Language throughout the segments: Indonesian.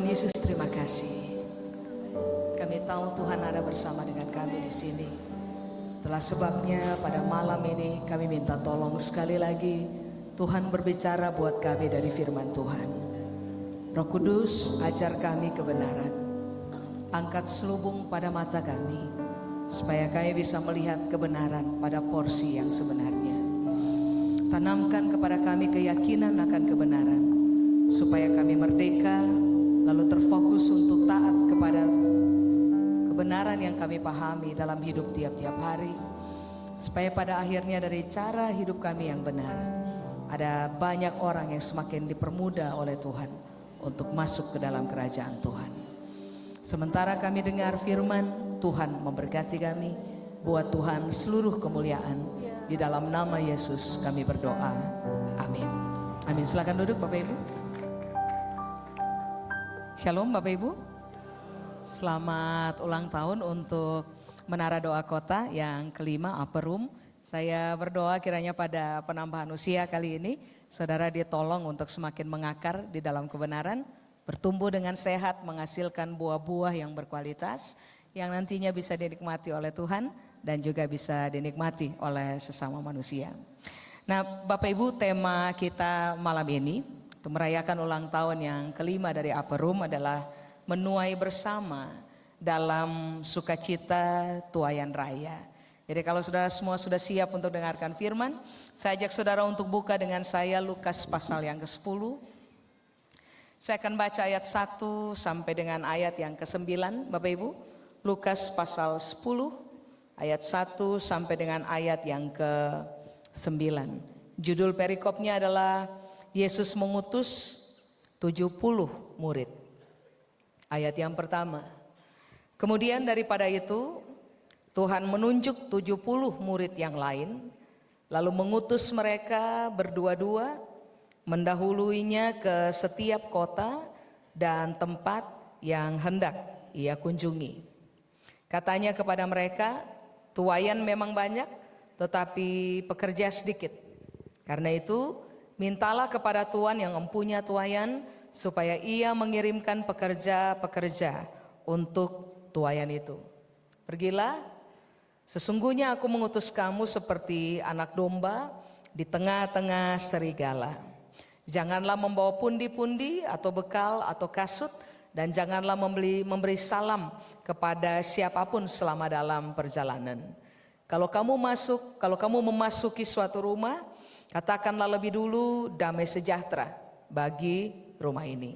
Yesus, terima kasih. Kami tahu Tuhan ada bersama dengan kami di sini. Itulah sebabnya pada malam ini kami minta tolong sekali lagi Tuhan berbicara buat kami dari firman Tuhan. Roh Kudus, ajar kami kebenaran. Angkat selubung pada mata kami supaya kami bisa melihat kebenaran pada porsi yang sebenarnya. Tanamkan kepada kami keyakinan akan kebenaran supaya kami merdeka, lalu terfokus untuk taat kepada kebenaran yang kami pahami dalam hidup tiap-tiap hari. Supaya pada akhirnya dari cara hidup kami yang benar, ada banyak orang yang semakin dipermudah oleh Tuhan untuk masuk ke dalam kerajaan Tuhan. Sementara kami dengar firman, Tuhan memberkati kami. Buat Tuhan seluruh kemuliaan. Di dalam nama Yesus kami berdoa. Amin. Amin. Silakan duduk Bapak Ibu. Shalom Bapak Ibu. Selamat ulang tahun untuk Menara Doa Kota yang kelima, Upper Room. Saya berdoa kiranya pada penambahan usia kali ini saudara ditolong untuk semakin mengakar di dalam kebenaran, bertumbuh dengan sehat, menghasilkan buah-buah yang berkualitas yang nantinya bisa dinikmati oleh Tuhan dan juga bisa dinikmati oleh sesama manusia. Nah Bapak Ibu, tema kita malam ini untuk merayakan ulang tahun yang kelima dari Upper Room adalah menuai bersama dalam sukacita tuayan raya. Jadi kalau saudara semua sudah siap untuk dengarkan firman, saya ajak saudara untuk buka dengan saya Lukas pasal yang ke-10. Saya akan baca ayat 1 sampai dengan ayat yang ke-9 Bapak Ibu. Lukas pasal 10 ayat 1 sampai dengan ayat yang ke-9. Judul perikopnya adalah Yesus mengutus 70 murid. Ayat yang pertama. Kemudian daripada itu Tuhan menunjuk 70 murid yang lain, lalu mengutus mereka berdua-dua, mendahuluinya ke setiap kota dan tempat yang hendak ia kunjungi. Katanya kepada mereka, tuayan memang banyak, tetapi pekerja sedikit. Karena itu, mintalah kepada Tuhan yang mempunyai tuayan, supaya ia mengirimkan pekerja-pekerja untuk tuayan itu. Pergilah, sesungguhnya aku mengutus kamu seperti anak domba di tengah-tengah serigala. Janganlah membawa pundi-pundi atau bekal atau kasut, dan janganlah memberi salam kepada siapapun selama dalam perjalanan. Kalau kamu memasuki suatu rumah, katakanlah lebih dulu damai sejahtera bagi rumah ini.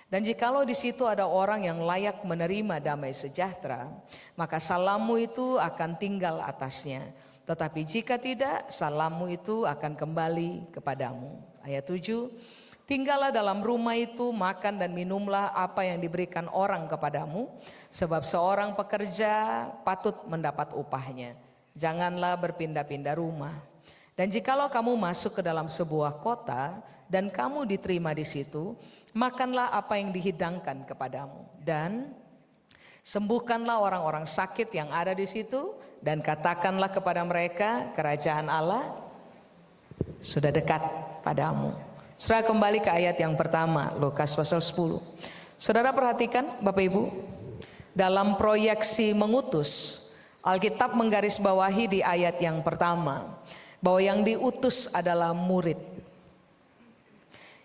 Dan jikalau di situ ada orang yang layak menerima damai sejahtera, maka salammu itu akan tinggal atasnya. Tetapi jika tidak, salammu itu akan kembali kepadamu. Ayat 7, tinggallah dalam rumah itu, makan dan minumlah apa yang diberikan orang kepadamu, sebab seorang pekerja patut mendapat upahnya. Janganlah berpindah-pindah rumah. Dan jikalau kamu masuk ke dalam sebuah kota dan kamu diterima di situ, makanlah apa yang dihidangkan kepadamu dan sembuhkanlah orang-orang sakit yang ada di situ, dan katakanlah kepada mereka, kerajaan Allah sudah dekat padamu. Saudara kembali ke ayat yang pertama, Lukas pasal 10. Saudara perhatikan Bapak Ibu, dalam proyeksi mengutus, Alkitab menggarisbawahi di ayat yang pertama bahwa yang diutus adalah murid.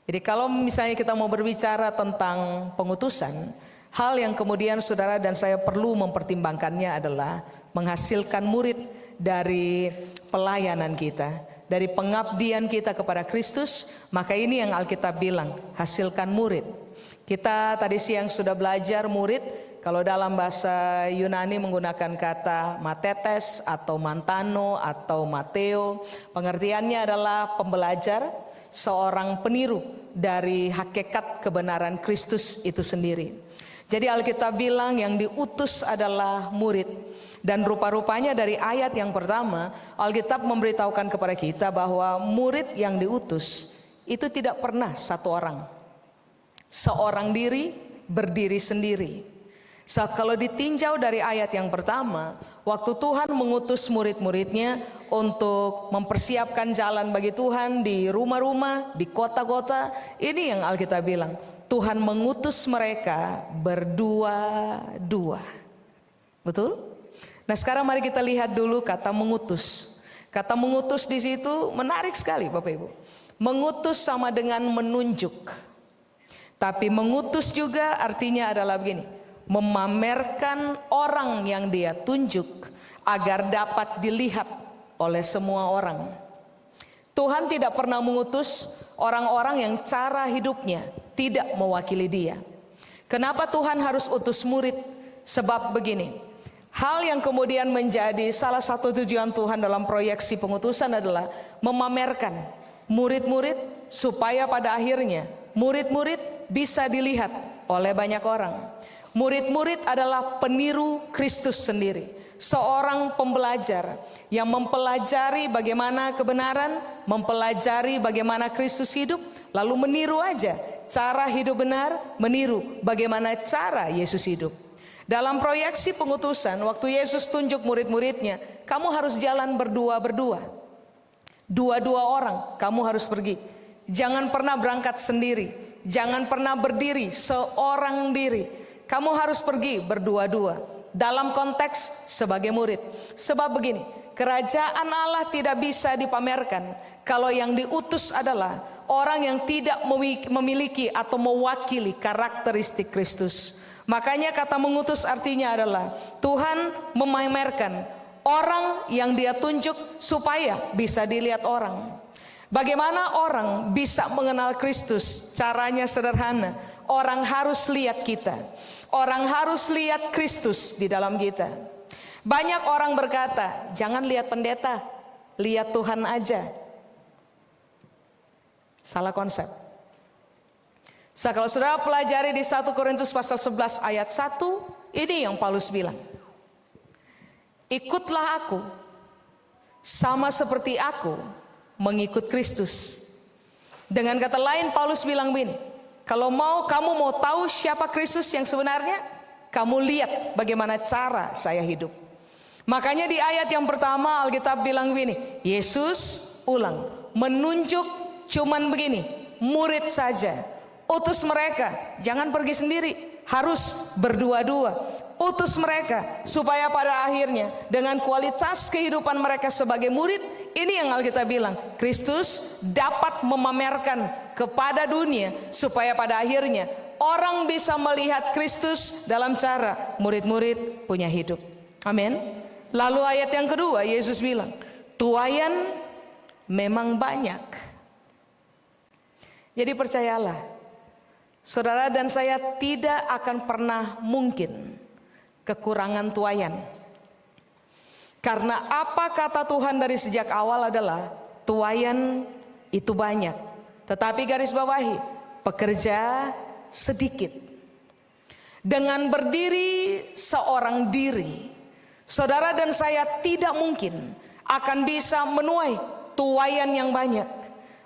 Jadi kalau misalnya kita mau berbicara tentang pengutusan, hal yang kemudian saudara dan saya perlu mempertimbangkannya adalah menghasilkan murid dari pelayanan kita, dari pengabdian kita kepada Kristus. Maka ini yang Alkitab bilang, hasilkan murid. Kita tadi siang sudah belajar murid, kalau dalam bahasa Yunani menggunakan kata matetes atau mantano atau mateo. Pengertiannya adalah pembelajar, seorang peniru dari hakikat kebenaran Kristus itu sendiri. Jadi Alkitab bilang yang diutus adalah murid. Dan rupa-rupanya dari ayat yang pertama, Alkitab memberitahukan kepada kita bahwa murid yang diutus itu tidak pernah satu orang. Seorang diri berdiri sendiri. Kalau ditinjau dari ayat yang pertama, waktu Tuhan mengutus murid-muridnya untuk mempersiapkan jalan bagi Tuhan di rumah-rumah, di kota-kota, ini yang Alkitab bilang, Tuhan mengutus mereka berdua-dua. Betul? Nah, sekarang mari kita lihat dulu kata mengutus. Kata mengutus di situ menarik sekali Bapak Ibu. Mengutus sama dengan menunjuk. Tapi mengutus juga artinya adalah begini, memamerkan orang yang dia tunjuk agar dapat dilihat oleh semua orang. Tuhan tidak pernah mengutus orang-orang yang cara hidupnya tidak mewakili dia. Kenapa Tuhan harus utus murid? Sebab begini, hal yang kemudian menjadi salah satu tujuan Tuhan dalam proyeksi pengutusan adalah memamerkan murid-murid supaya pada akhirnya murid-murid bisa dilihat oleh banyak orang. Murid-murid adalah peniru Kristus sendiri. Seorang pembelajar yang mempelajari bagaimana kebenaran, mempelajari bagaimana Kristus hidup, lalu meniru aja cara hidup benar, meniru bagaimana cara Yesus hidup. Dalam proyeksi pengutusan, waktu Yesus tunjuk murid-muridnya, kamu harus jalan berdua-berdua. Dua-dua orang kamu harus pergi. Jangan pernah berangkat sendiri. Jangan pernah berdiri seorang diri. Kamu harus pergi berdua-dua. Dalam konteks sebagai murid. Sebab begini, kerajaan Allah tidak bisa dipamerkan kalau yang diutus adalah orang yang tidak memiliki atau mewakili karakteristik Kristus. Makanya kata mengutus artinya adalah Tuhan memamerkan orang yang dia tunjuk supaya bisa dilihat orang. Bagaimana orang bisa mengenal Kristus? Caranya sederhana. Orang harus lihat kita. Orang harus lihat Kristus di dalam kita. Banyak orang berkata, jangan lihat pendeta, lihat Tuhan aja. Salah konsep. Kalau saudara pelajari di 1 Korintus pasal 11 ayat 1, ini yang Paulus bilang. Ikutlah aku, sama seperti aku mengikut Kristus. Dengan kata lain Paulus bilang begini, kalau kamu mau tahu siapa Kristus yang sebenarnya, kamu lihat bagaimana cara saya hidup. Makanya di ayat yang pertama Alkitab bilang begini, Yesus menunjuk cuman begini, murid saja. Utus mereka, jangan pergi sendiri, harus berdua-dua. Utus mereka supaya pada akhirnya dengan kualitas kehidupan mereka sebagai murid, ini yang Alkitab bilang, Kristus dapat memamerkan kepada dunia supaya pada akhirnya orang bisa melihat Kristus dalam cara murid-murid punya hidup. Amin. Lalu ayat yang kedua Yesus bilang, tuaian memang banyak. Jadi percayalah, saudara dan saya tidak akan pernah mungkin kekurangan tuaian. Karena apa kata Tuhan dari sejak awal adalah tuaian itu banyak, tetapi garis bawahi, pekerja sedikit. Dengan berdiri seorang diri, saudara dan saya tidak mungkin akan bisa menuai tuaian yang banyak.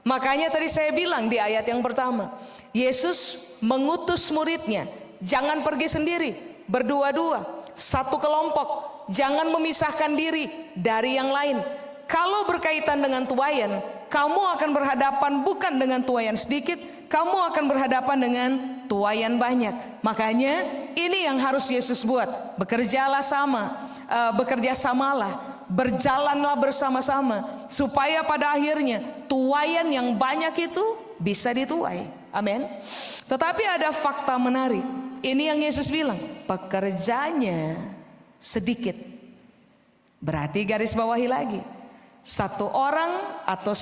Makanya tadi saya bilang di ayat yang pertama, Yesus mengutus muridnya, jangan pergi sendiri, berdua-dua, satu kelompok. Jangan memisahkan diri dari yang lain. Kalau berkaitan dengan tuaian, kamu akan berhadapan bukan dengan tuaian sedikit, kamu akan berhadapan dengan tuaian banyak. Makanya ini yang harus Yesus buat. Bekerja samalah, berjalanlah bersama-sama, supaya pada akhirnya tuaian yang banyak itu bisa dituai. Amin. Tetapi ada fakta menarik. Ini yang Yesus bilang, pekerjanya sedikit. Berarti garis bawahi lagi, satu orang atau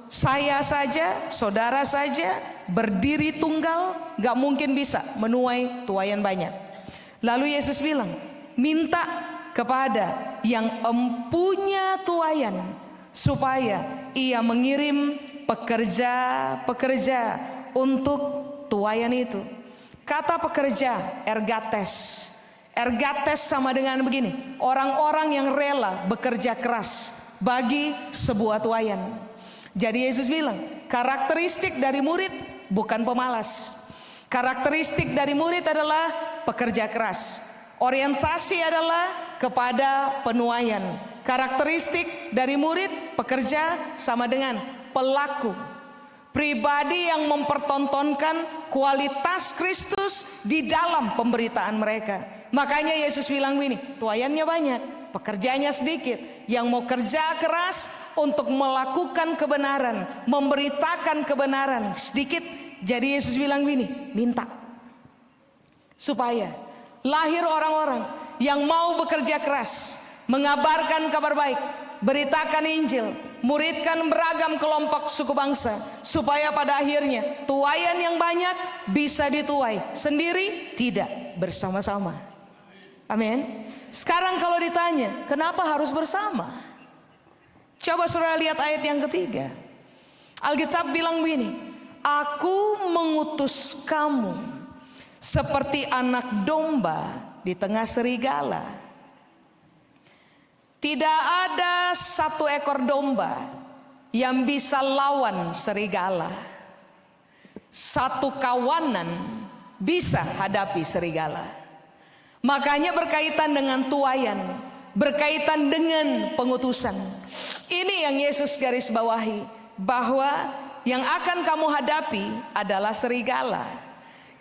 saya saja, saudara saja berdiri tunggal gak mungkin bisa menuai tuaian banyak. Lalu Yesus bilang, minta kepada yang empunya tuaian supaya ia mengirim pekerja-pekerja untuk tuaian itu. Kata pekerja, ergates. Ergates sama dengan begini, orang-orang yang rela bekerja keras bagi sebuah tuaian. Jadi Yesus bilang, karakteristik dari murid bukan pemalas. Karakteristik dari murid adalah pekerja keras. Orientasi adalah kepada penuaian. Karakteristik dari murid pekerja sama dengan pelaku. pribadi yang mempertontonkan kualitas Kristus di dalam pemberitaan mereka. Makanya Yesus bilang begini, tuaiannya banyak, pekerjanya sedikit. Yang mau kerja keras untuk melakukan kebenaran, memberitakan kebenaran sedikit. Jadi Yesus bilang begini, minta supaya lahir orang-orang yang mau bekerja keras, mengabarkan kabar baik, beritakan Injil, muridkan beragam kelompok suku bangsa, supaya pada akhirnya tuaian yang banyak bisa dituai sendiri, tidak, bersama-sama. Amin. Sekarang kalau ditanya, kenapa harus bersama? Coba saudara lihat ayat yang ketiga. Alkitab bilang begini, aku mengutus kamu seperti anak domba di tengah serigala. Tidak ada satu ekor domba yang bisa lawan serigala. Satu kawanan bisa hadapi serigala. Makanya berkaitan dengan tuaian, berkaitan dengan pengutusan. Ini yang Yesus garis bawahi, bahwa yang akan kamu hadapi adalah serigala.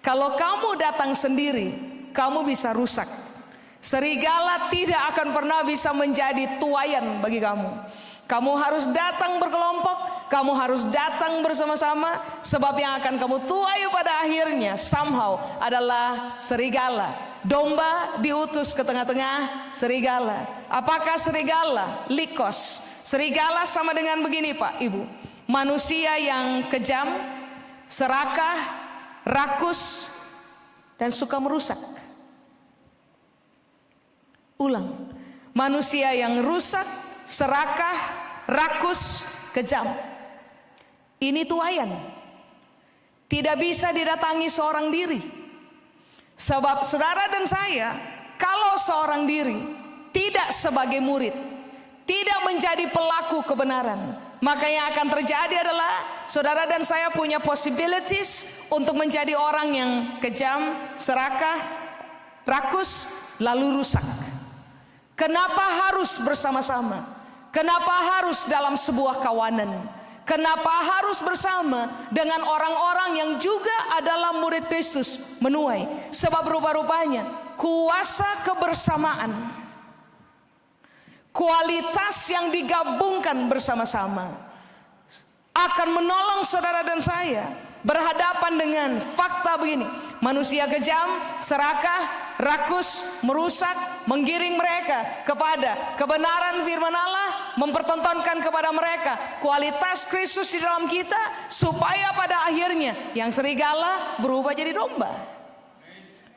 Kalau kamu datang sendiri, kamu bisa rusak. Serigala tidak akan pernah bisa menjadi tuaian bagi kamu. Kamu harus datang berkelompok, kamu harus datang bersama-sama, sebab yang akan kamu tuai pada akhirnya somehow adalah serigala. Domba diutus ke tengah-tengah serigala. Apakah serigala? Likos. Serigala sama dengan begini Pak Ibu, manusia yang kejam, serakah, rakus, dan suka merusak. Ulang, manusia yang rusak, serakah, rakus, kejam. Ini tuaian. Tidak bisa didatangi seorang diri. Sebab saudara dan saya, kalau seorang diri tidak sebagai murid, tidak menjadi pelaku kebenaran, maka yang akan terjadi adalah saudara dan saya punya possibilities untuk menjadi orang yang kejam, serakah, rakus, lalu rusak. Kenapa harus bersama-sama? Kenapa harus dalam sebuah kawanan? Kenapa harus bersama dengan orang-orang yang juga adalah murid Kristus menuai? Sebab rupa-rupanya kuasa kebersamaan, kualitas yang digabungkan bersama-sama akan menolong saudara dan saya berhadapan dengan fakta begini. Manusia kejam, serakah, rakus, merusak, menggiring mereka kepada kebenaran firman Allah, mempertontonkan kepada mereka kualitas Kristus di dalam kita, supaya pada akhirnya yang serigala berubah jadi domba.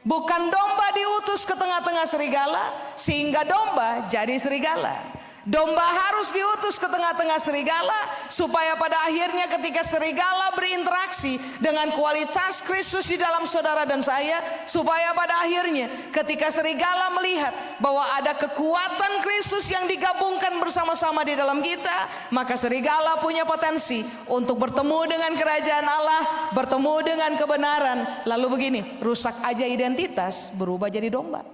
Bukan domba diutus ke tengah-tengah serigala sehingga domba jadi serigala. Domba harus diutus ke tengah-tengah serigala, supaya pada akhirnya ketika serigala berinteraksi dengan kualitas Kristus di dalam saudara dan saya, supaya pada akhirnya ketika serigala melihat bahwa ada kekuatan Kristus yang digabungkan bersama-sama di dalam kita, maka serigala punya potensi untuk bertemu dengan kerajaan Allah, bertemu dengan kebenaran. Lalu begini, rusak aja identitas, berubah jadi domba.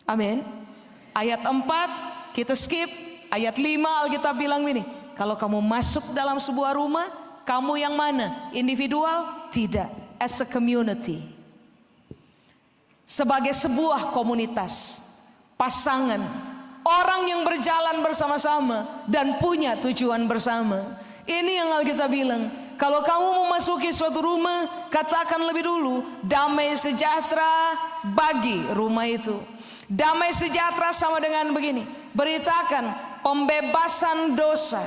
Amin. Ayat 4 kita skip. Ayat 5 Alkitab bilang gini, kalau kamu masuk dalam sebuah rumah, kamu yang mana? Individual? Tidak, as a community. Sebagai sebuah komunitas, pasangan, orang yang berjalan bersama-sama dan punya tujuan bersama. Ini yang Alkitab bilang, kalau kamu memasuki suatu rumah, katakan lebih dulu, damai sejahtera bagi rumah itu. Damai sejahtera sama dengan begini, beritakan pembebasan dosa,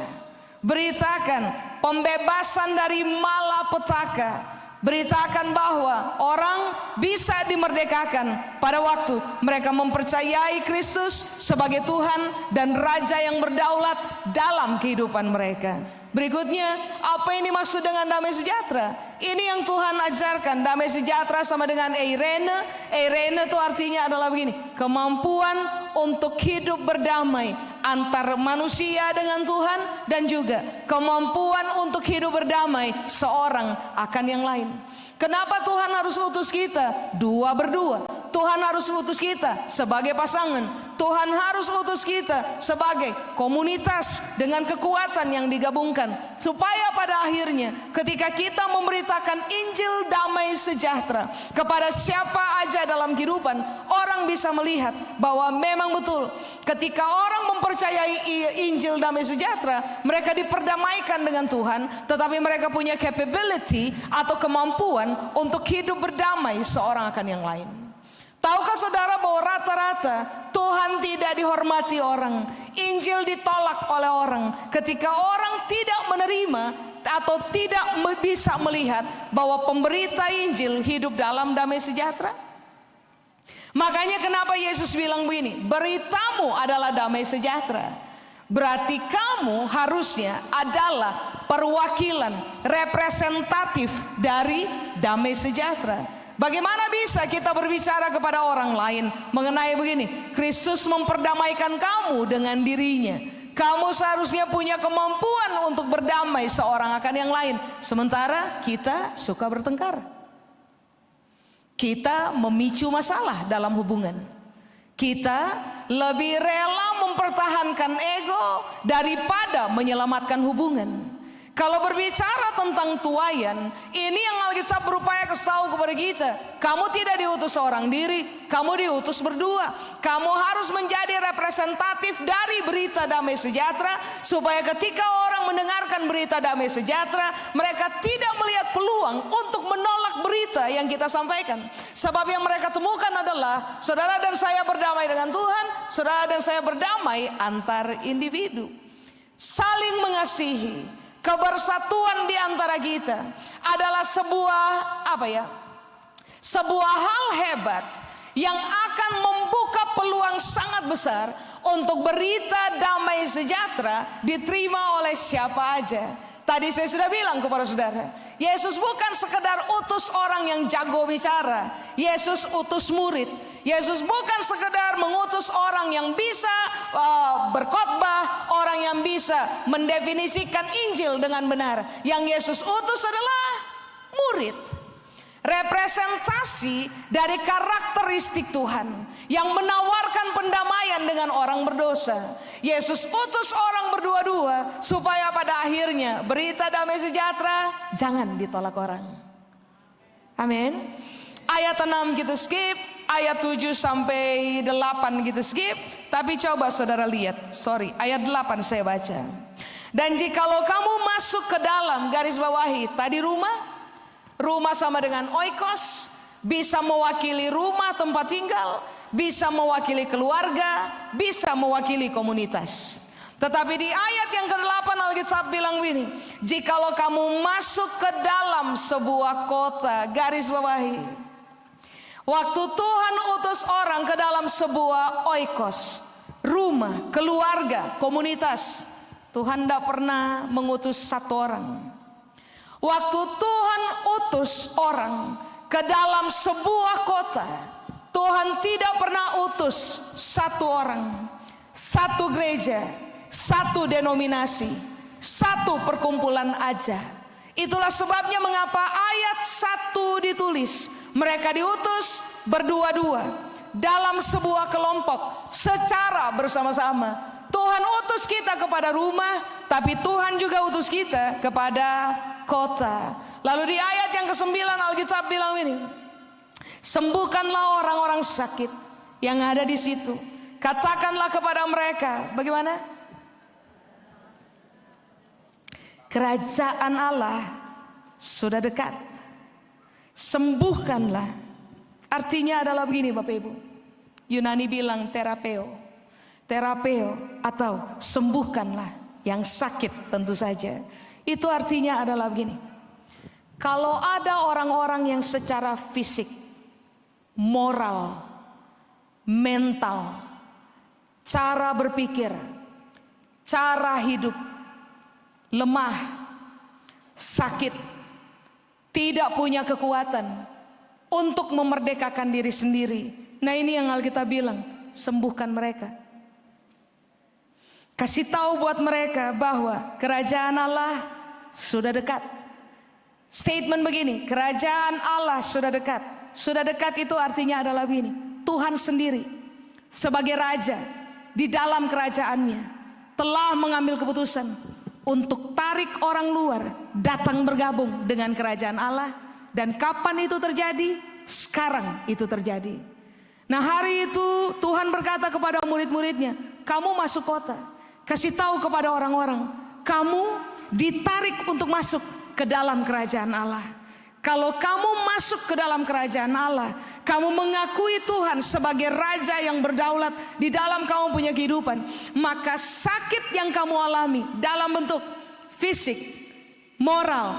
beritakan pembebasan dari malapetaka, beritakan bahwa orang bisa dimerdekakan pada waktu mereka mempercayai Kristus sebagai Tuhan dan Raja yang berdaulat dalam kehidupan mereka. Berikutnya, apa ini maksud dengan damai sejahtera? Ini yang Tuhan ajarkan. Damai sejahtera sama dengan eirene. Eirene itu artinya adalah begini, kemampuan untuk hidup berdamai antar manusia dengan Tuhan, dan juga kemampuan untuk hidup berdamai seorang akan yang lain. Kenapa Tuhan harus utus kita? Dua berdua. Tuhan harus utus kita sebagai pasangan. Tuhan harus utus kita sebagai komunitas dengan kekuatan yang digabungkan. Supaya pada akhirnya ketika kita memberitakan Injil damai sejahtera kepada siapa aja dalam kehidupan, orang bisa melihat bahwa memang betul ketika orang mempercayai Injil damai sejahtera, mereka diperdamaikan dengan Tuhan, tetapi mereka punya capability atau kemampuan untuk hidup berdamai seorang akan yang lain. Tahukah saudara bahwa rata-rata Tuhan tidak dihormati orang, Injil ditolak oleh orang ketika orang tidak menerima atau tidak bisa melihat bahwa pemberita Injil hidup dalam damai sejahtera? Makanya kenapa Yesus bilang begini, beritamu adalah damai sejahtera. Berarti kamu harusnya adalah perwakilan representatif dari damai sejahtera. Bagaimana bisa kita berbicara kepada orang lain mengenai begini, Kristus memperdamaikan kamu dengan dirinya. Kamu seharusnya punya kemampuan untuk berdamai seorang akan yang lain. Sementara kita suka bertengkar. Kita memicu masalah dalam hubungan. Kita lebih rela mempertahankan ego daripada menyelamatkan hubungan. Kalau berbicara tentang tuayan, ini yang Alkitab berupaya kasih kepada kita. Kamu tidak diutus seorang diri, kamu diutus berdua. Kamu harus menjadi representatif dari berita damai sejahtera, supaya ketika orang mendengarkan berita damai sejahtera, mereka tidak melihat peluang untuk menolak berita yang kita sampaikan. Sebab yang mereka temukan adalah saudara dan saya berdamai dengan Tuhan, saudara dan saya berdamai antar individu, saling mengasihi. Kebersatuan di antara kita adalah sebuah hal hebat yang akan membuka peluang sangat besar untuk berita damai sejahtera diterima oleh siapa aja. Tadi saya sudah bilang kepada saudara, Yesus bukan sekedar utus orang yang jago bicara. Yesus utus murid. Yesus bukan sekedar mengutus orang yang bisa berkhotbah, orang yang bisa mendefinisikan Injil dengan benar. Yang Yesus utus adalah murid. Representasi dari karakteristik Tuhan yang menawarkan pendamaian dengan orang berdosa. Yesus utus orang berdua-dua supaya pada akhirnya berita damai sejahtera jangan ditolak orang. Amin. Ayat 6 kita skip, ayat 7 sampai 8 kita skip. Tapi coba saudara lihat, ayat 8 saya baca. Dan jikalau kamu masuk ke dalam, garis bawahi tadi rumah sama dengan oikos, bisa mewakili rumah tempat tinggal, bisa mewakili keluarga, bisa mewakili komunitas. Tetapi di ayat yang ke-8 Alkitab bilang begini, jikalau kamu masuk ke dalam sebuah kota, garis bawahi, waktu Tuhan utus orang ke dalam sebuah oikos, rumah, keluarga, komunitas, Tuhan tidak pernah mengutus satu orang. Waktu Tuhan utus orang ke dalam sebuah kota, Tuhan tidak pernah utus satu orang, satu gereja, satu denominasi, satu perkumpulan aja. Itulah sebabnya mengapa ayat 1 ditulis, mereka diutus berdua-dua dalam sebuah kelompok secara bersama-sama. Tuhan utus kita kepada rumah, tapi Tuhan juga utus kita kepada kota. Lalu di ayat yang ke-9 Alkitab bilang ini, sembuhkanlah orang-orang sakit yang ada di situ. Katakanlah kepada mereka, bagaimana? Kerajaan Allah sudah dekat. Sembuhkanlah. Artinya adalah begini Bapak Ibu. Yunani bilang terapeo atau sembuhkanlah yang sakit tentu saja. Itu artinya adalah begini. Kalau ada orang-orang yang secara fisik, moral, mental, cara berpikir, cara hidup lemah, sakit, tidak punya kekuatan untuk memerdekakan diri sendiri. Nah ini yang Alkitab bilang, sembuhkan mereka. Kasih tahu buat mereka bahwa kerajaan Allah sudah dekat. Statement begini, kerajaan Allah sudah dekat. Sudah dekat itu artinya adalah begini, Tuhan sendiri sebagai Raja di dalam kerajaannya telah mengambil keputusan untuk tarik orang luar datang bergabung dengan kerajaan Allah. Dan kapan itu terjadi? Sekarang itu terjadi. Nah, hari itu Tuhan berkata kepada murid-muridnya, kamu masuk kota, kasih tahu kepada orang-orang, kamu ditarik untuk masuk ke dalam kerajaan Allah. Kalau kamu masuk ke dalam kerajaan Allah, kamu mengakui Tuhan sebagai Raja yang berdaulat di dalam kamu punya kehidupan, maka sakit yang kamu alami dalam bentuk fisik, moral,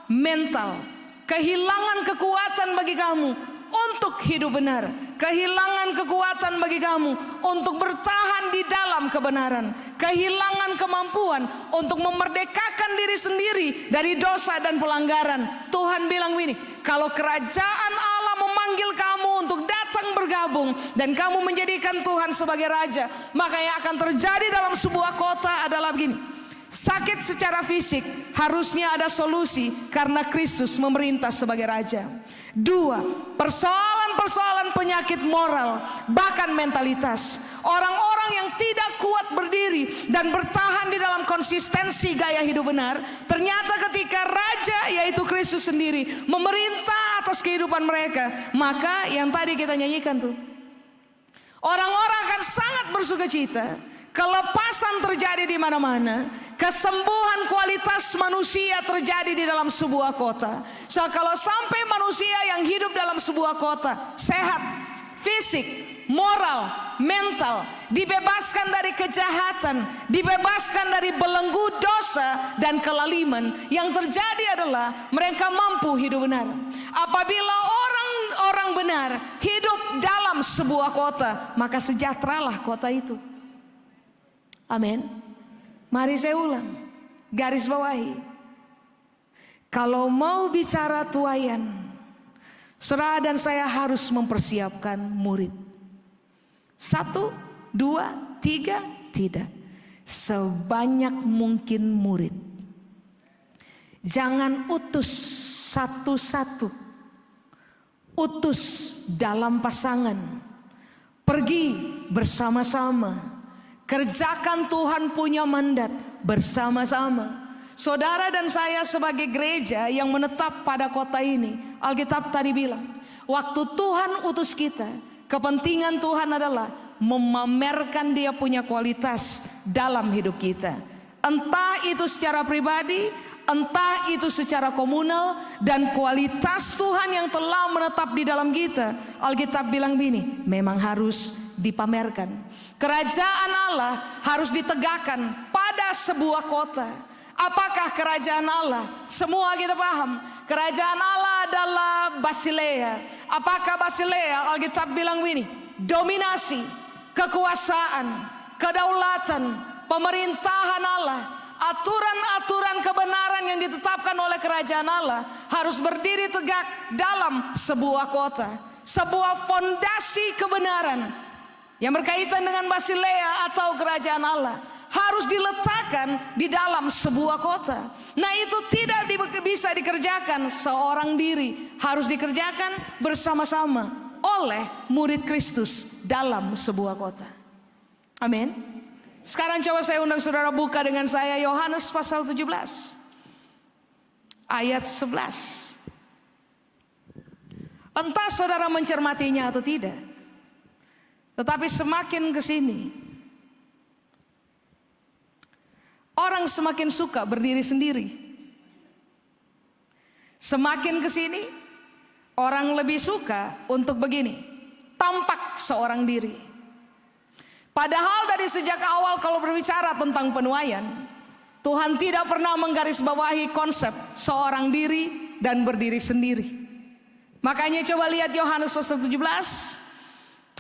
mental, kehilangan kekuatan bagi kamu untuk hidup benar, kehilangan kekuatan bagi kamu untuk bertahan di dalam kebenaran, kehilangan kemampuan untuk memerdekakan diri sendiri dari dosa dan pelanggaran. Tuhan bilang begini, kalau kerajaan Allah memanggil kamu untuk datang bergabung dan kamu menjadikan Tuhan sebagai Raja, maka yang akan terjadi dalam sebuah kota adalah begini. Sakit secara fisik harusnya ada solusi karena Kristus memerintah sebagai Raja. 2, persoalan-persoalan penyakit moral, bahkan mentalitas. Orang-orang yang tidak kuat berdiri dan bertahan di dalam konsistensi gaya hidup benar, ternyata ketika Raja yaitu Kristus sendiri memerintah atas kehidupan mereka, maka yang tadi kita nyanyikan tuh, orang-orang akan sangat bersuka cita. Kelepasan terjadi di mana-mana, kesembuhan kualitas manusia terjadi di dalam sebuah kota. So, kalau sampai manusia yang hidup dalam sebuah kota sehat, fisik, moral, mental, dibebaskan dari kejahatan, dibebaskan dari belenggu dosa dan kelaliman, yang terjadi adalah mereka mampu hidup benar. Apabila orang benar hidup dalam sebuah kota, maka sejahteralah kota itu. Amin. Mari saya ulang, garis bawahi. Kalau mau bicara tuaian, saudara dan saya harus mempersiapkan murid. 1, 2, 3, tidak. Sebanyak mungkin murid. Jangan utus satu-satu. Utus dalam pasangan. Pergi bersama-sama. Kerjakan Tuhan punya mandat bersama-sama. Saudara dan saya sebagai gereja yang menetap pada kota ini, Alkitab tadi bilang, waktu Tuhan utus kita, kepentingan Tuhan adalah memamerkan Dia punya kualitas dalam hidup kita. Entah itu secara pribadi, entah itu secara komunal, dan kualitas Tuhan yang telah menetap di dalam kita, Alkitab bilang begini, memang harus dipamerkan. Kerajaan Allah harus ditegakkan pada sebuah kota. Apakah kerajaan Allah? Semua kita paham. Kerajaan Allah adalah Basilea. Apakah Basilea? Alkitab bilang begini, dominasi, kekuasaan, kedaulatan, pemerintahan Allah, aturan-aturan kebenaran yang ditetapkan oleh kerajaan Allah harus berdiri tegak dalam sebuah kota. Sebuah fondasi kebenaran yang berkaitan dengan Basilea atau kerajaan Allah harus diletakkan di dalam sebuah kota. Nah, itu tidak bisa dikerjakan seorang diri, harus dikerjakan bersama-sama oleh murid Kristus dalam sebuah kota. Amin. Sekarang coba saya undang saudara buka dengan saya Yohanes pasal 17 ayat 11. Entah saudara mencermatinya atau tidak, tetapi semakin ke sini orang semakin suka berdiri sendiri. Semakin ke sini orang lebih suka untuk begini, tampak seorang diri. Padahal dari sejak awal kalau berbicara tentang penuaian, Tuhan tidak pernah menggarisbawahi konsep seorang diri dan berdiri sendiri. Makanya coba lihat Yohanes pasal 17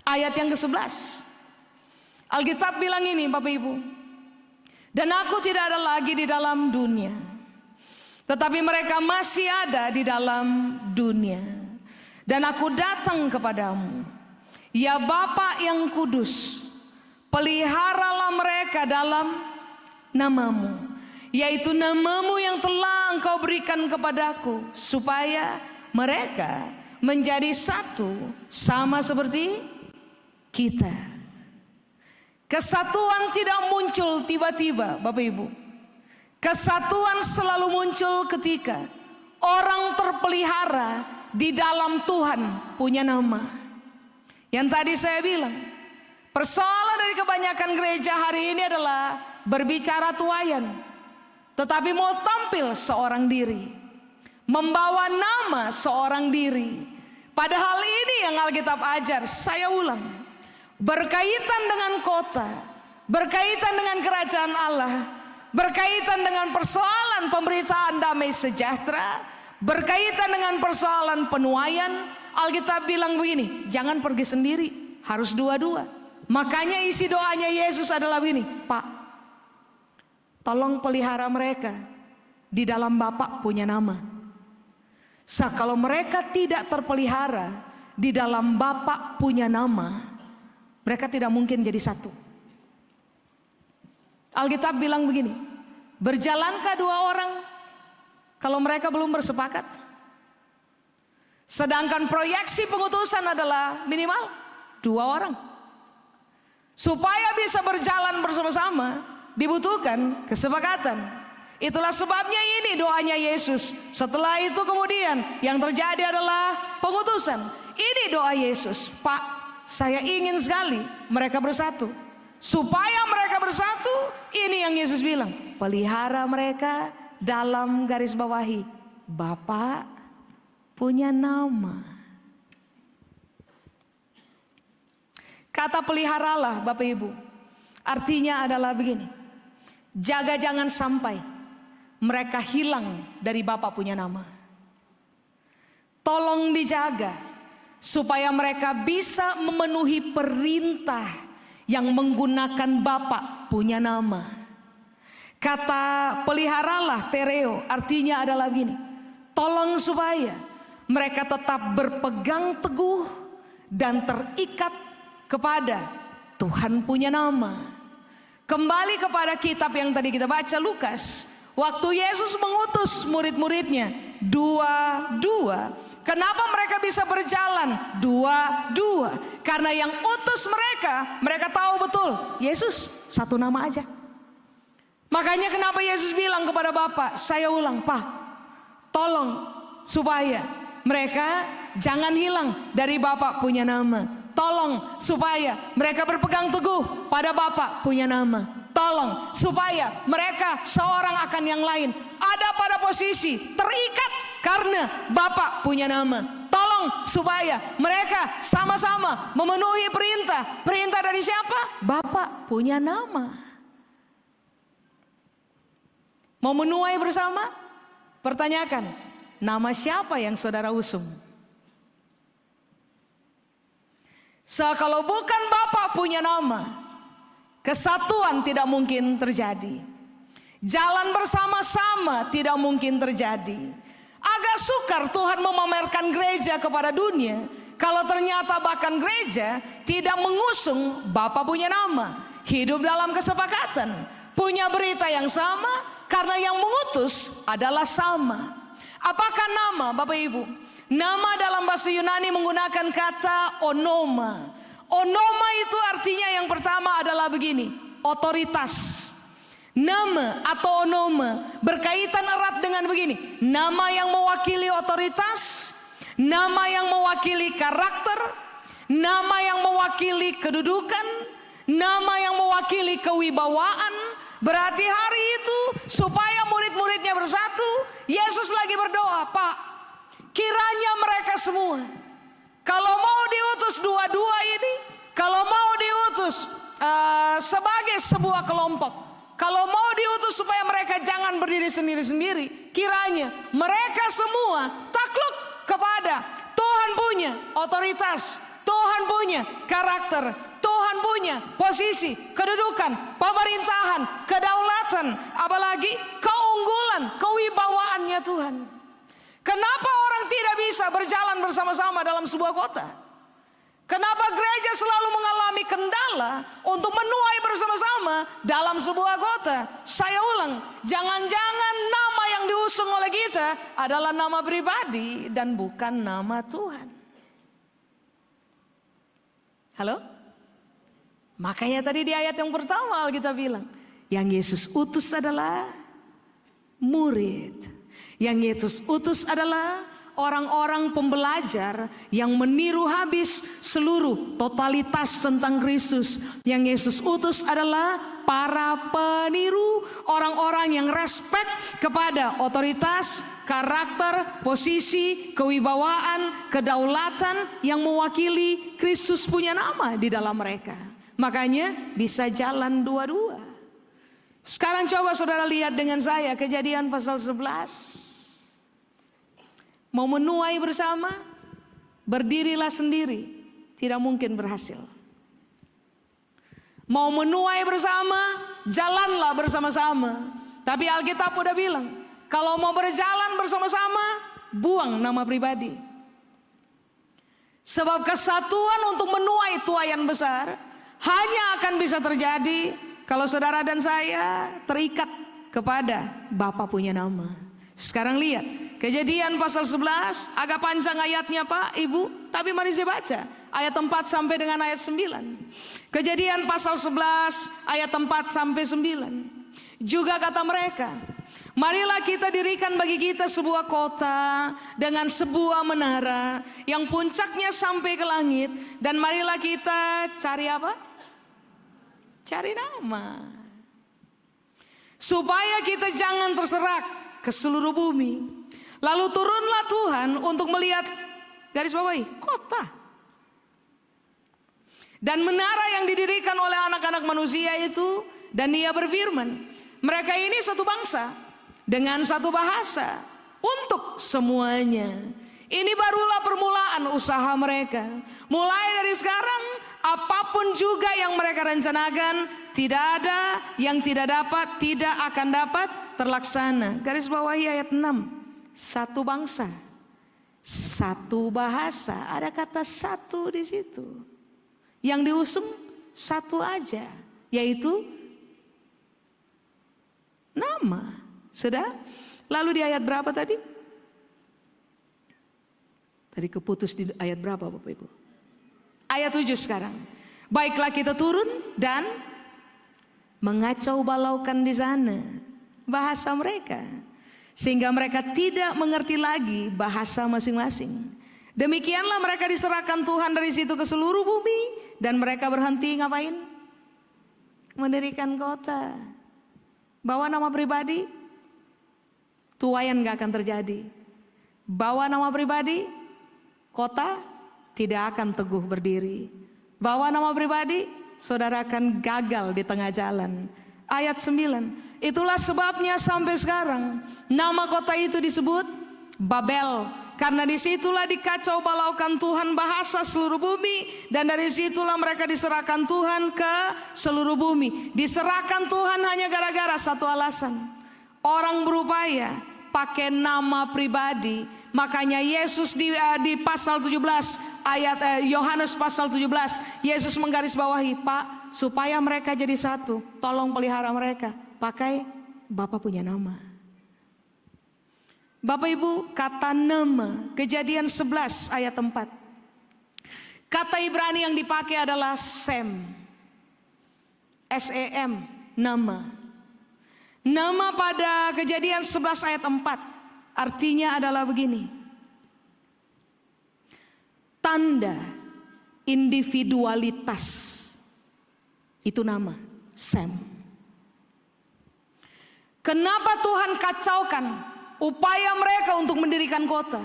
ayat yang ke-11. Alkitab bilang ini Bapak Ibu, dan aku tidak ada lagi di dalam dunia, tetapi mereka masih ada di dalam dunia, dan aku datang kepadamu. Ya Bapa yang kudus, peliharalah mereka dalam namamu, yaitu namamu yang telah engkau berikan kepadaku, supaya mereka menjadi satu sama seperti kita. Kesatuan tidak muncul tiba-tiba, Bapak Ibu. Kesatuan selalu muncul ketika orang terpelihara di dalam Tuhan punya nama. Yang tadi saya bilang, persoalan dari kebanyakan gereja hari ini adalah berbicara tuayan, tetapi mau tampil seorang diri, membawa nama seorang diri. Padahal ini yang Alkitab ajar. Saya ulang, berkaitan dengan kota, berkaitan dengan kerajaan Allah, berkaitan dengan persoalan pemberitaan damai sejahtera, berkaitan dengan persoalan penuaian. Alkitab bilang begini, jangan pergi sendiri, harus dua-dua. Makanya isi doanya Yesus adalah begini, Pak, tolong pelihara mereka di dalam Bapa punya nama. Kalau mereka tidak terpelihara di dalam Bapa punya nama, mereka tidak mungkin jadi satu. Alkitab bilang begini, berjalankah dua orang kalau mereka belum bersepakat? Sedangkan proyeksi pengutusan adalah minimal 2 orang. Supaya bisa berjalan bersama-sama dibutuhkan kesepakatan. Itulah sebabnya ini doanya Yesus. Setelah itu kemudian yang terjadi adalah pengutusan. Ini doa Yesus, Pak, saya ingin sekali mereka bersatu. Supaya mereka bersatu, ini yang Yesus bilang, pelihara mereka dalam garis bawahi Bapa punya nama. Kata peliharalah Bapak Ibu, artinya adalah begini, jaga jangan sampai mereka hilang dari Bapa punya nama. Tolong dijaga supaya mereka bisa memenuhi perintah yang menggunakan Bapa punya nama. Kata peliharalah, tereo, artinya adalah begini, tolong supaya mereka tetap berpegang teguh dan terikat kepada Tuhan punya nama. Kembali kepada kitab yang tadi kita baca, Lukas. Waktu Yesus mengutus murid-muridnya 2-2. Kenapa mereka bisa berjalan 2-2? Karena yang utus mereka tahu betul Yesus satu nama aja. Makanya kenapa Yesus bilang kepada Bapa, saya ulang, Pak, tolong supaya mereka jangan hilang dari Bapa punya nama. Tolong supaya mereka berpegang teguh pada Bapa punya nama. Tolong supaya mereka seorang akan yang lain ada pada posisi terikat karena Bapa punya nama. Tolong supaya mereka sama-sama memenuhi perintah. Perintah dari siapa? Bapa punya nama. Mau menuai bersama? Pertanyakan, nama siapa yang saudara usung? Kalau bukan Bapa punya nama, kesatuan tidak mungkin terjadi. Jalan bersama-sama tidak mungkin terjadi. Agak sukar Tuhan memamerkan gereja kepada dunia kalau ternyata bahkan gereja tidak mengusung Bapa punya nama. Hidup dalam kesepakatan, punya berita yang sama karena yang mengutus adalah sama. Apakah nama, Bapak Ibu? Nama dalam bahasa Yunani menggunakan kata onoma. Onoma itu artinya yang pertama adalah begini, otoritas. Nama atau onoma berkaitan erat dengan begini, nama yang mewakili otoritas, nama yang mewakili karakter, nama yang mewakili kedudukan, nama yang mewakili kewibawaan. Berarti hari itu supaya murid-muridnya bersatu, Yesus lagi berdoa, Pak, kiranya mereka semua, kalau mau diutus dua-dua ini, kalau mau diutus sebagai sebuah kelompok, kalau mau diutus supaya mereka jangan berdiri sendiri-sendiri, kiranya mereka semua takluk kepada Tuhan punya otoritas, Tuhan punya karakter, Tuhan punya posisi, kedudukan, pemerintahan, kedaulatan, apalagi keunggulan, kewibawaannya Tuhan. Kenapa orang tidak bisa berjalan bersama-sama dalam sebuah kota? Kenapa gereja selalu mengalami kendala untuk menuai bersama-sama dalam sebuah kota? Saya ulang, jangan-jangan nama yang diusung oleh kita adalah nama pribadi dan bukan nama Tuhan. Halo? Makanya tadi di ayat yang pertama Alkitab bilang, yang Yesus utus adalah murid. Yang Yesus utus adalah orang-orang pembelajar yang meniru habis seluruh totalitas tentang Kristus. Yang Yesus utus adalah para peniru, orang-orang yang respek kepada otoritas, karakter, posisi, kewibawaan, kedaulatan yang mewakili Kristus punya nama di dalam mereka. Makanya bisa jalan dua-dua. Sekarang coba saudara lihat dengan saya Kejadian pasal 11. Mau menuai bersama, berdirilah sendiri, tidak mungkin berhasil. Mau menuai bersama, jalanlah bersama-sama. Tapi Alkitab udah bilang, kalau mau berjalan bersama-sama, buang nama pribadi. Sebab kesatuan untuk menuai tuaian besar hanya akan bisa terjadi kalau saudara dan saya terikat kepada Bapa punya nama. Sekarang lihat Kejadian pasal 11, agak panjang ayatnya Pak, Ibu, tapi mari saya baca ayat 4 sampai dengan ayat 9. Kejadian pasal 11 ayat 4 sampai 9. Juga kata mereka, marilah kita dirikan bagi kita sebuah kota dengan sebuah menara yang puncaknya sampai ke langit, dan marilah kita cari apa? Cari nama, supaya kita jangan terserak ke seluruh bumi. Lalu turunlah Tuhan untuk melihat, garis bawahi, kota dan menara yang didirikan oleh anak-anak manusia itu. Dan Ia berfirman, mereka ini satu bangsa dengan satu bahasa untuk semuanya. Ini barulah permulaan usaha mereka. Mulai dari sekarang, apapun juga yang mereka rencanakan, tidak ada yang tidak akan dapat terlaksana. Garis bawahi ayat 6. Satu bangsa, satu bahasa. Ada kata satu di situ. Yang diusung satu aja, yaitu nama. Sudah? Lalu di ayat berapa tadi? Tadi keputus di ayat berapa Bapak Ibu? Ayat 7 sekarang. Baiklah kita turun dan mengacau balaukan di sana bahasa mereka, sehingga mereka tidak mengerti lagi bahasa masing-masing. Demikianlah mereka diserahkan Tuhan dari situ ke seluruh bumi. Dan mereka berhenti ngapain? Mendirikan kota. Bawa nama pribadi, tuaian gak akan terjadi. Bawa nama pribadi, kota tidak akan teguh berdiri. Bawa nama pribadi, saudara akan gagal di tengah jalan. Ayat 9. Itulah sebabnya sampai sekarang nama kota itu disebut Babel, karena disitulah dikacau balaukan Tuhan bahasa seluruh bumi. Dan dari situlah mereka diserahkan Tuhan ke seluruh bumi. Diserahkan Tuhan hanya gara-gara satu alasan, orang berupaya pakai nama pribadi. Makanya Yesus di pasal 17 ayat Yohanes pasal 17, Yesus menggarisbawahi, Pak, supaya mereka jadi satu, tolong pelihara mereka pakai Bapa punya nama. Bapak Ibu, kata nama Kejadian 11 ayat 4. Kata Ibrani yang dipakai adalah Sem. S-E-M, nama. Nama pada Kejadian 11 ayat 4 artinya adalah begini. Tanda individualitas. Itu nama Sem. Kenapa Tuhan kacaukan upaya mereka untuk mendirikan kota?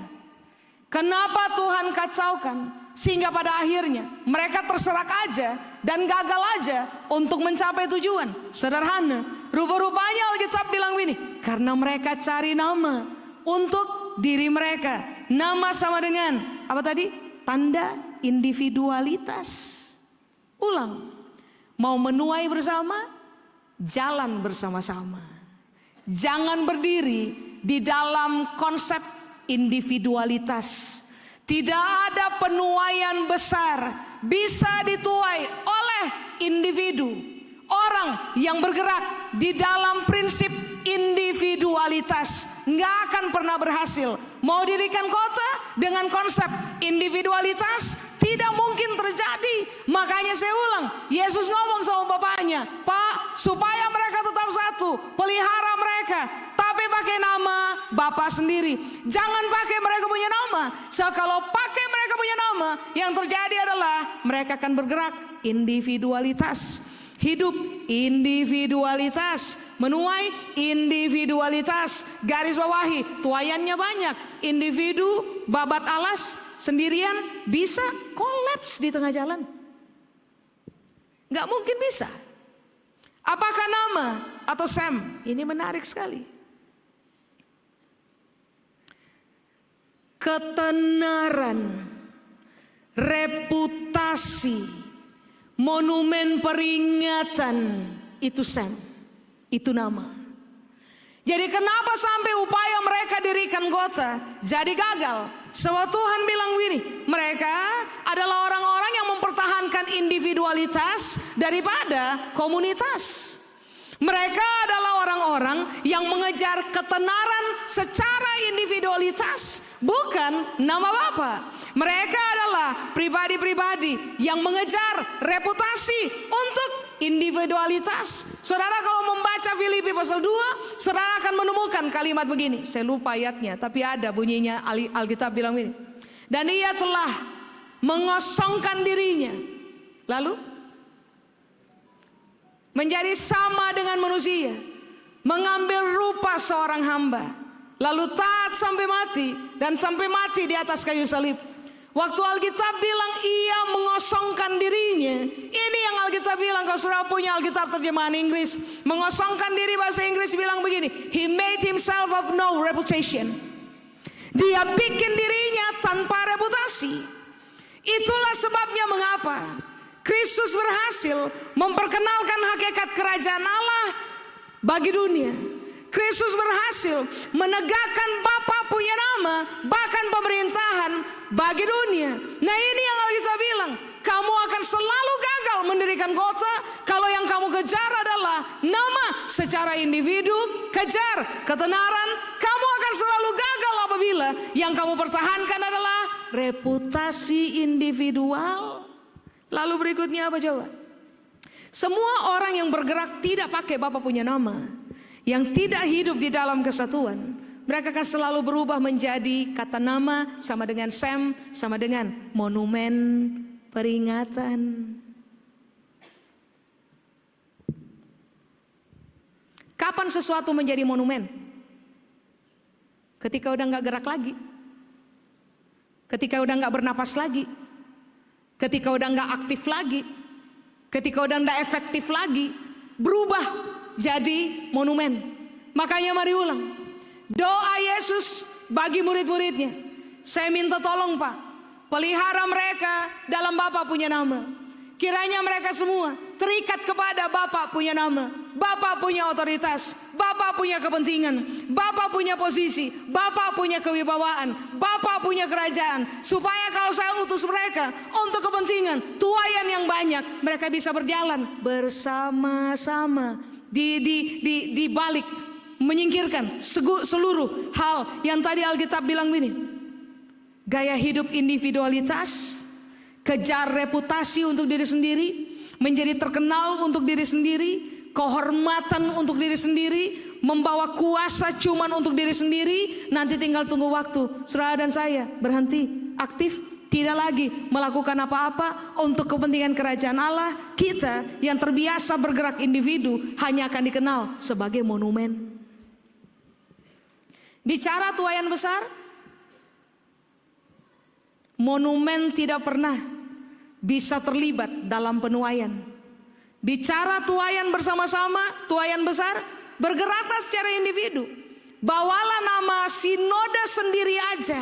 Kenapa Tuhan kacaukan sehingga pada akhirnya mereka terserak aja dan gagal aja untuk mencapai tujuan? Sederhana, rupa-rupanya Alkitab bilang begini, karena mereka cari nama untuk diri mereka. Nama sama dengan apa tadi? Tanda individualitas. Ulang, mau menuai bersama, jalan bersama-sama. Jangan berdiri di dalam konsep individualitas. Tidak ada penuaian besar bisa dituai oleh individu. Orang yang bergerak di dalam prinsip individualitas nggak akan pernah berhasil. Mau dirikan kota dengan konsep individualitas tidak mungkin terjadi. Makanya Makanya saya ulang, Yesus ngomong sama bapaknya, Pak, supaya mereka tetap satu, pelihara mereka, tapi pakai nama Bapa sendiri. Jangan pakai mereka punya nama. So kalau pakai mereka punya nama, yang terjadi adalah mereka akan bergerak individualitas. Hidup individualitas, menuai individualitas. Garis bawahi, tuayannya banyak. Individu babat alas sendirian bisa kolaps di tengah jalan. Gak mungkin bisa. Apakah nama atau Sam? Ini menarik sekali. Ketenaran, reputasi, monumen peringatan, itu Sam, itu nama. Jadi kenapa sampai upaya mereka dirikan kota jadi gagal? Sebab Tuhan bilang begini, mereka adalah orang-orang yang mempertahankan individualitas daripada komunitas. Mereka adalah orang-orang yang mengejar ketenaran secara individualitas, bukan nama Bapa. Mereka adalah pribadi-pribadi yang mengejar reputasi untuk individualitas. Saudara kalau membaca Filipi pasal 2, saudara akan menemukan kalimat begini. Saya lupa ayatnya, tapi ada bunyinya. Alkitab bilang begini. Dan ia telah mengosongkan dirinya, lalu menjadi sama dengan manusia, mengambil rupa seorang hamba, lalu taat sampai mati, dan sampai mati di atas kayu salib. Waktu Alkitab bilang ia mengosongkan dirinya, ini yang Alkitab bilang. Kalau saudara punya Alkitab terjemahan Inggris, mengosongkan diri bahasa Inggris bilang begini, he made himself of no reputation. Dia bikin dirinya tanpa reputasi. Itulah sebabnya mengapa Kristus berhasil memperkenalkan hakikat kerajaan Allah bagi dunia. Kristus berhasil menegakkan Bapa punya nama, bahkan pemerintahan bagi dunia. Nah ini yang Alkitab bilang, kamu akan selalu gagal mendirikan kota kalau yang kamu kejar adalah nama secara individu, kejar ketenaran. Kamu akan selalu gagal apabila yang kamu pertahankan adalah reputasi individual. Lalu berikutnya apa coba? Semua orang yang bergerak tidak pakai Bapa punya nama, yang tidak hidup di dalam kesatuan, mereka akan selalu berubah menjadi kata nama sama dengan Sam, sama dengan monumen peringatan. Kapan sesuatu menjadi monumen? Ketika udah gak gerak lagi, ketika udah gak bernapas lagi, ketika udah gak aktif lagi, ketika udah gak efektif lagi, berubah jadi monumen. Makanya mari ulang doa Yesus bagi murid-muridnya. Saya minta tolong Pak, pelihara mereka dalam Bapa punya nama. Kiranya mereka semua terikat kepada Bapa punya nama, Bapa punya otoritas, Bapa punya kepentingan, Bapa punya posisi, Bapa punya kewibawaan, Bapa punya kerajaan. Supaya kalau saya utus mereka untuk kepentingan tuayan yang banyak, mereka bisa berjalan bersama-sama di balik, menyingkirkan seluruh hal yang tadi Alkitab bilang ini. Gaya hidup individualitas, kejar reputasi untuk diri sendiri, menjadi terkenal untuk diri sendiri, kehormatan untuk diri sendiri, membawa kuasa cuman untuk diri sendiri. Nanti tinggal tunggu waktu saudara dan saya berhenti aktif, tidak lagi melakukan apa-apa untuk kepentingan kerajaan Allah. Kita yang terbiasa bergerak individu hanya akan dikenal sebagai monumen. Bicara tuayan besar, monumen tidak pernah bisa terlibat dalam penuaian. Bicara tuayan bersama-sama, tuayan besar, bergeraklah secara individu. Bawalah nama sinode sendiri aja.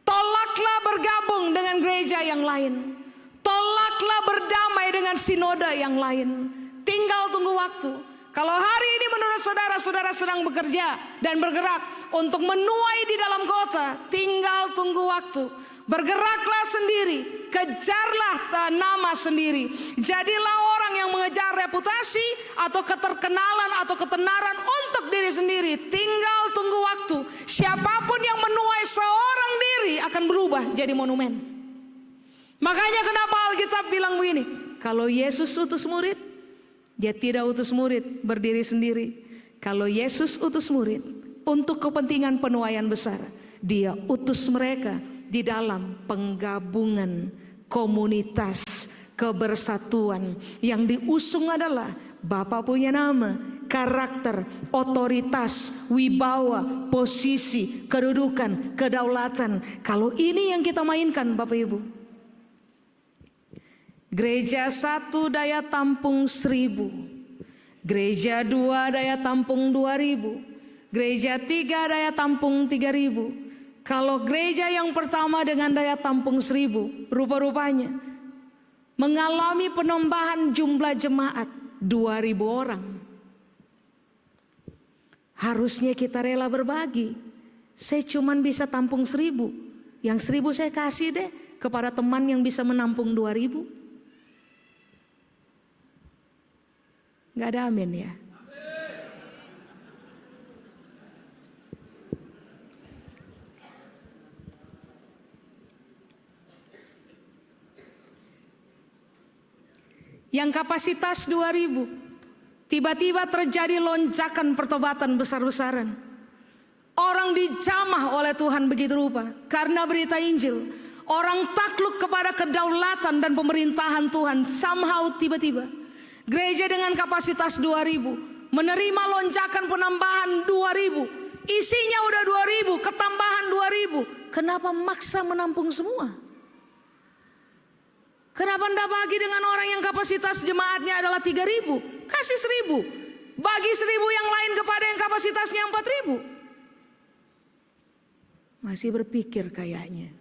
Tolaklah bergabung dengan gereja yang lain. Tolaklah berdamai dengan sinode yang lain. Tinggal tunggu waktu. Kalau hari ini menurut saudara-saudara sedang bekerja dan bergerak untuk menuai di dalam kota, tinggal tunggu waktu. Bergeraklah sendiri, kejarlah nama sendiri. Jadilah orang yang mengejar reputasi atau keterkenalan atau ketenaran untuk diri sendiri. Tinggal tunggu waktu. Siapapun yang menuai seorang diri akan berubah jadi monumen. Makanya kenapa Alkitab bilang begini, Kalau Yesus utus murid, dia tidak utus murid berdiri sendiri. Kalau Yesus utus murid untuk kepentingan penuaian besar, dia utus mereka di dalam penggabungan komunitas kebersatuan yang diusung adalah Bapa punya nama, karakter, otoritas, wibawa, posisi, kedudukan, kedaulatan. Kalau ini yang kita mainkan Bapak Ibu. Gereja 1 daya tampung 1000, gereja 2 daya tampung 2000, gereja 3 daya tampung 3000. Kalau gereja yang pertama dengan daya tampung 1000, rupa-rupanya mengalami penambahan jumlah jemaat 2000 orang. Harusnya kita rela berbagi. Saya cuman bisa tampung 1000, yang 1000 saya kasih deh kepada teman yang bisa menampung 2000. Gak ada amin ya. Yang kapasitas 2000, tiba-tiba terjadi lonjakan pertobatan besar-besaran. Orang dijamah oleh Tuhan begitu rupa karena berita Injil. Orang takluk kepada kedaulatan dan pemerintahan Tuhan. Somehow tiba-tiba gereja dengan kapasitas 2000 menerima lonjakan penambahan 2000. Isinya udah 2000, ketambahan 2000. Kenapa maksa menampung semua? Kenapa anda bagi dengan orang yang kapasitas jemaatnya adalah 3000? Kasih 1000. Bagi 1000 yang lain kepada yang kapasitasnya 4000. Masih berpikir kayaknya.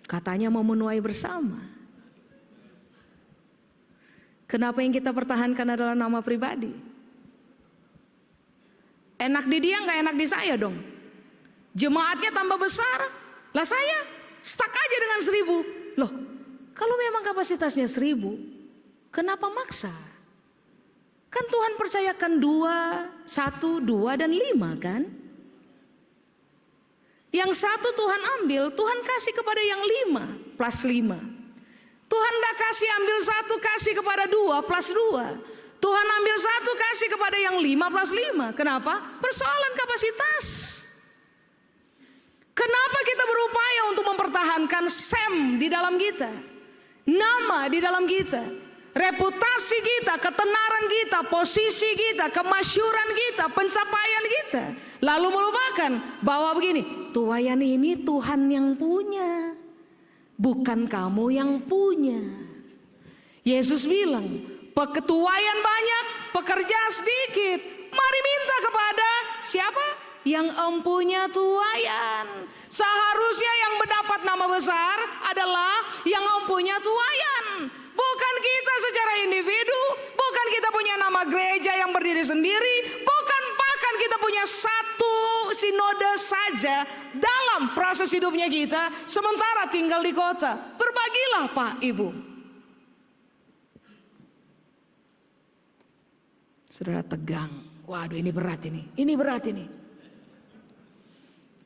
Katanya mau menuai bersama. Kenapa yang kita pertahankan adalah nama pribadi? Enak di dia, nggak enak di saya dong. Jemaatnya tambah besar, lah saya stuck aja dengan 1000. Loh, kalau memang kapasitasnya 1000, kenapa maksa? Kan Tuhan percayakan 2, 1, 2 dan 5 kan? Yang 1 Tuhan ambil, Tuhan kasih kepada yang 5 plus 5. Tuhan tidak kasih ambil 1 kasih kepada 2 plus 2. Tuhan ambil 1 kasih kepada yang 5 plus 5. Kenapa? Persoalan kapasitas. Kenapa kita berupaya untuk mempertahankan SEM di dalam kita, nama di dalam kita, reputasi kita, ketenaran kita, posisi kita, kemasyhuran kita, pencapaian kita, lalu melupakan bahwa begini, tuaian ini Tuhan yang punya, bukan kamu yang punya. Yesus bilang, peketuaian banyak, pekerja sedikit. Mari minta kepada siapa? Yang empunya tuaian. Seharusnya yang mendapat nama besar adalah yang empunya tuaian. Bukan kita secara individu, bukan kita punya nama gereja yang berdiri sendiri, bukan bahkan kita punya satu sinode saja dalam proses hidupnya kita, sementara tinggal di kota. Berbagilah Pak Ibu. Saudara tegang, waduh ini berat ini berat ini.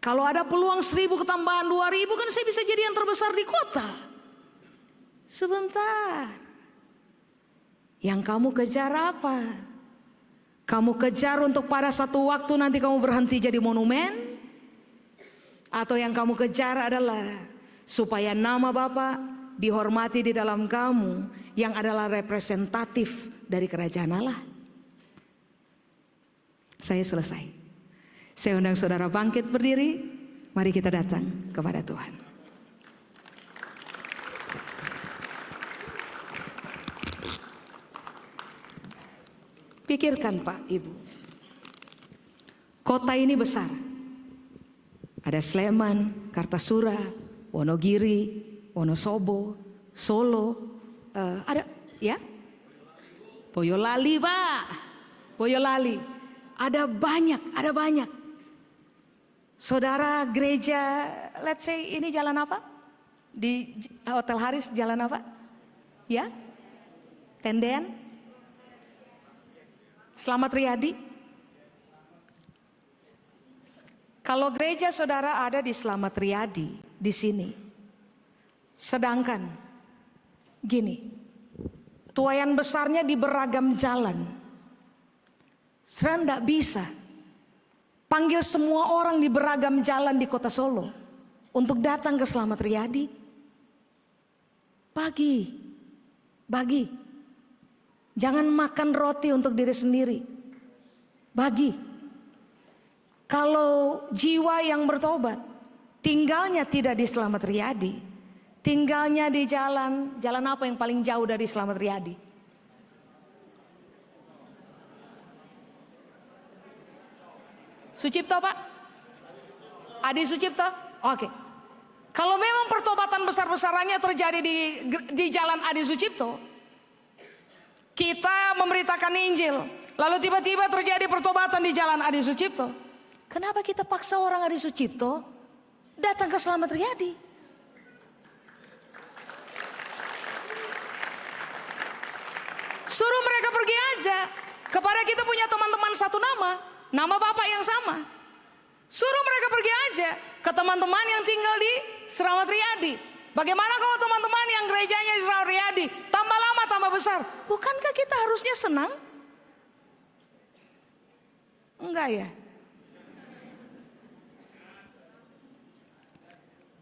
Kalau ada peluang 1000 ketambahan 2000 kan saya bisa jadi yang terbesar di kota. Sebentar. Yang kamu kejar apa? Kamu kejar untuk pada satu waktu nanti kamu berhenti jadi monumen? Atau yang kamu kejar adalah supaya nama Bapa dihormati di dalam kamu yang adalah representatif dari kerajaan Allah? Saya selesai. Saya undang saudara bangkit berdiri. Mari kita datang kepada Tuhan. Pikirkan Pak Ibu, kota ini besar. Ada Sleman, Kartasura, Wonogiri, Wonosobo, Solo, ada ya, Boyolali Pak, Boyolali. Ada banyak. Saudara gereja, let's say ini jalan apa? Di Hotel Haris jalan apa? Ya, Tendean, Slamet Riyadi. Kalau gereja saudara ada di Slamet Riyadi, di sini. Sedangkan gini, tuaian besarnya di beragam jalan. Saudara enggak bisa panggil semua orang di beragam jalan di kota Solo untuk datang ke Selamat Riyadi. Bagi. Jangan makan roti untuk diri sendiri. Bagi. Kalau jiwa yang bertobat tinggalnya tidak di Selamat Riyadi, tinggalnya di jalan apa yang paling jauh dari Selamat Riyadi? Sucipto, Pak? Adi Sucipto? Oke. Kalau memang pertobatan besar-besarannya terjadi di jalan Adi Sucipto, kita memberitakan Injil, lalu tiba-tiba terjadi pertobatan di jalan Adi Sucipto. Kenapa kita paksa orang Adi Sucipto datang ke Selamat Riyadi? Suruh mereka pergi aja kepada kita punya teman-teman satu nama Bapak yang sama. Suruh mereka pergi aja ke teman-teman yang tinggal di Selamat Riyadi. Bagaimana kalau teman-teman yang gerejanya di Selamat Riyadi tambah lama tambah besar? Bukankah kita harusnya senang? Enggak ya?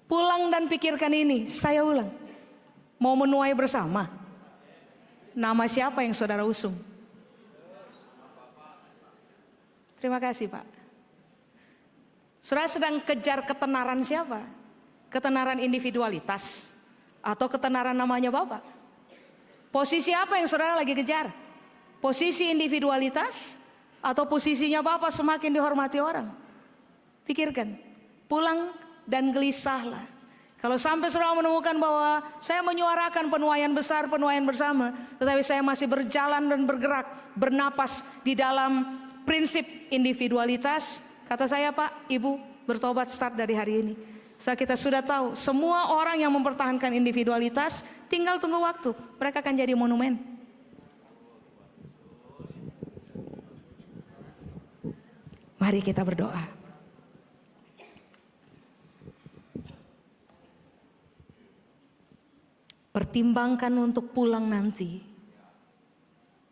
Pulang dan pikirkan ini, saya ulang. Mau menuai bersama? Nama siapa yang saudara usung? Terima kasih, Pak. Saudara sedang kejar ketenaran siapa? Ketenaran individualitas atau ketenaran namanya Bapak? Posisi apa yang saudara lagi kejar? Posisi individualitas atau posisinya Bapak semakin dihormati orang? Pikirkan, pulang dan gelisahlah. Kalau sampai saudara menemukan bahwa saya menyuarakan penuaian besar, penuaian bersama, tetapi saya masih berjalan dan bergerak, bernapas di dalam prinsip individualitas, kata saya, Pak, Ibu, bertobat start dari hari ini. Kita sudah tahu semua orang yang mempertahankan individualitas tinggal tunggu waktu, mereka akan jadi monumen. Mari kita berdoa. Pertimbangkan untuk pulang nanti,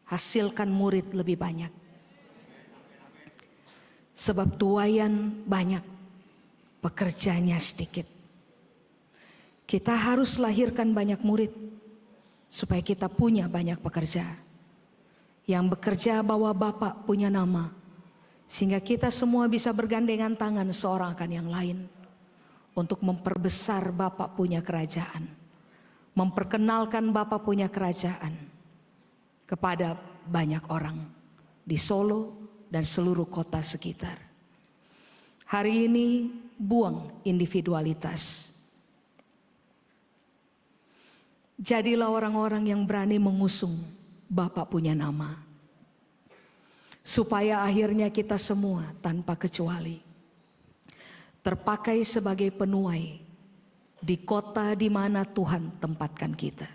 hasilkan murid lebih banyak. Sebab tuaian banyak, pekerjanya sedikit. Kita harus lahirkan banyak murid supaya kita punya banyak pekerja. Yang bekerja bahwa Bapak punya nama, sehingga kita semua bisa bergandengan tangan seorang akan yang lain untuk memperbesar Bapak punya kerajaan, memperkenalkan Bapak punya kerajaan kepada banyak orang di Solo dan seluruh kota sekitar. Hari ini buang individualitas. Jadilah orang-orang yang berani mengusung Bapak punya nama. Supaya akhirnya kita semua tanpa kecuali terpakai sebagai penuai di kota di mana Tuhan tempatkan kita.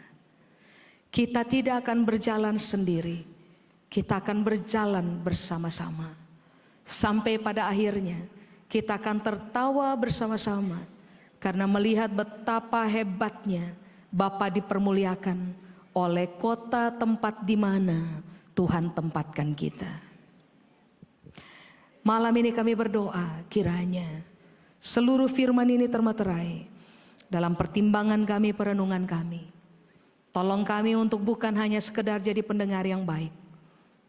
Kita tidak akan berjalan sendiri. Kita akan berjalan bersama-sama. Sampai pada akhirnya kita akan tertawa bersama-sama karena melihat betapa hebatnya Bapa dipermuliakan oleh kota tempat di mana Tuhan tempatkan kita. Malam ini kami berdoa kiranya seluruh firman ini termeterai dalam pertimbangan kami, perenungan kami. Tolong kami untuk bukan hanya sekedar jadi pendengar yang baik.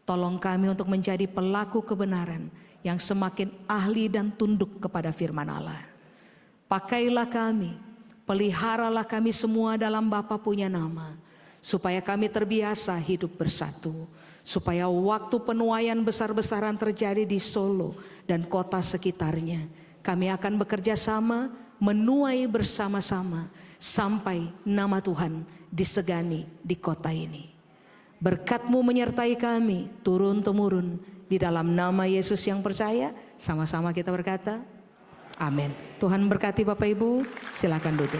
Tolong kami untuk menjadi pelaku kebenaran yang semakin ahli dan tunduk kepada firman Allah. Pakailah kami, peliharalah kami semua dalam Bapa punya nama, supaya kami terbiasa hidup bersatu, supaya waktu penuaian besar-besaran terjadi di Solo dan kota sekitarnya, kami akan bekerja sama, menuai bersama-sama, sampai nama Tuhan disegani di kota ini. Berkat-Mu menyertai kami turun-temurun di dalam nama Yesus yang percaya. Sama-sama kita berkata, amin. Tuhan berkati Bapak Ibu, silakan duduk.